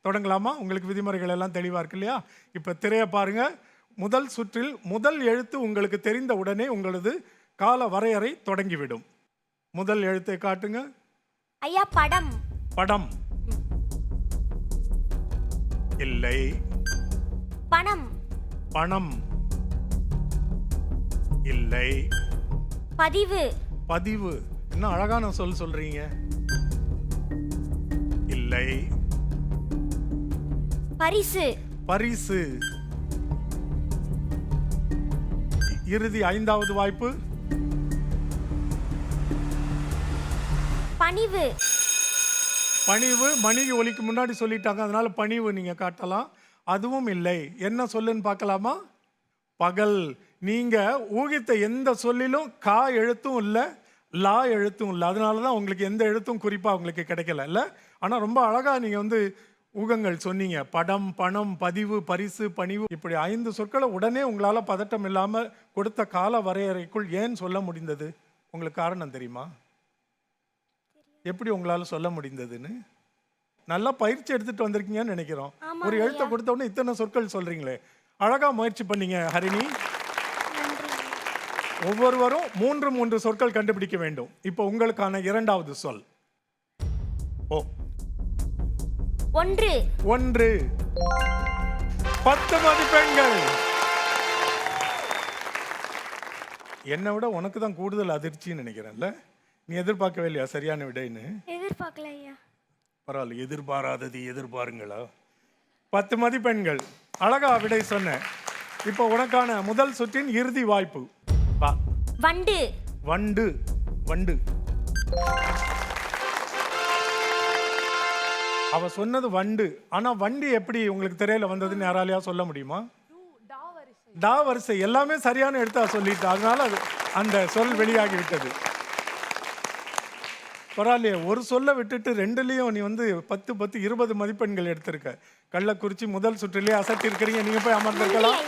தொடங்கலாமா? உங்களுக்கு விதிமுறைகள் எல்லாம் தெளிவா இருக்கு இல்லையா? இப்ப திரையை பாருங்க. முதல் சுற்றில் முதல் எழுத்து உங்களுக்கு தெரிந்த உடனே உங்களது கால வரையறை தொடங்கிவிடும். முதல் எழுத்தை காட்டுங்க. ஐயா படம். படம். இல்லை. பணம். பணம். இல்லை. பதிவு. பதிவு. என்ன அழகான சொல் சொல்றீங்க. இல்லை. பரிசு. பரிசு. இறுதி 5வது வாய்ப்பு. பணிவு. பணிவு. மணிக்கு ஒலிக்கு முன்னாடி சொல்லிட்டாங்க, அதனால பணிவு நீங்க காட்டலாம். அதுவும் இல்லை. என்ன சொல்லுன்னு பார்க்கலாமா? பகல். நீங்க ஊகித்த எந்த சொல்லிலும் கா எழுத்தும் இல்லை, லா எழுத்தும் இல்லை. அதனால தான் உங்களுக்கு எந்த எழுத்தும் குறிப்பா உங்களுக்கு கிடைக்கல இல்ல. ஆனா ரொம்ப அழகா நீங்க ஊகங்கள் சொன்னீங்க. படம், பணம், பதிவு, பரிசு, பணிவு, இப்படி 5 சொற்களை உடனே உங்களால பதட்டம் இல்லாம கொடுத்த கால வரையறைக்குள் ஏன் சொல்ல முடிந்தது? உங்களுக்கு காரணம் தெரியுமா? எப்படி உங்களால சொல்ல முடிந்ததுன்னு? நல்லா பயிற்சி எடுத்துட்டு வந்திருக்கீங்கன்னு நினைக்கிறோம். ஒரு எழுத்தை கொடுத்த உடனே இத்தனை சொற்கள் சொல்றீங்களே, அழகா முயற்சி பண்ணீங்க ஹரிணி. ஒவ்வொருவரும் 3 சொற்கள் கண்டுபிடிக்க வேண்டும். இப்போ உங்களுக்கான 2வது சொல். ஓ. 1. 10 மதிப்பெண்கள். என்னை விட உனக்கு தான் கூடுதல் அதிர்ச்சின்னு நினைக்கிறேன்ல. நீ எதிர்பார்க்கவே இல்லையா சரியான விடைன்னு? எதிர்பார்க்கல ஐயா. பரவாயில்ல, எதிர்பாராதது எதிர்பாருங்களா. 10 மதிப்பெண்கள். அழகா விடை சொன்ன. இப்போ உனக்கான முதல் சுற்றின் இறுதி வாய்ப்பு. வா. வண்டு. வண்டு. வண்டு. அவ சொன்னது வண்டு. ஆனா வண்டு எப்படி உங்களுக்கு திரையில வந்ததுன்னு யாராலையா சொல்ல முடியுமா? டா வரிசை. எல்லாமே சரியான எழுத்தா சொல்லிட்டு, அதனால அந்த சொல் வெளியாகி விட்டது. பரவாயில்லையே, ஒரு சொல்ல விட்டுட்டு 2லயும் நீ 10, 10, 20 மதிப்பெண்கள் எடுத்திருக்க. கள்ளக்குறிச்சி முதல் சுற்றிலே அசட்டி இருக்கிறீங்க. நீங்க போய் அமர்ந்திருக்கலாம்.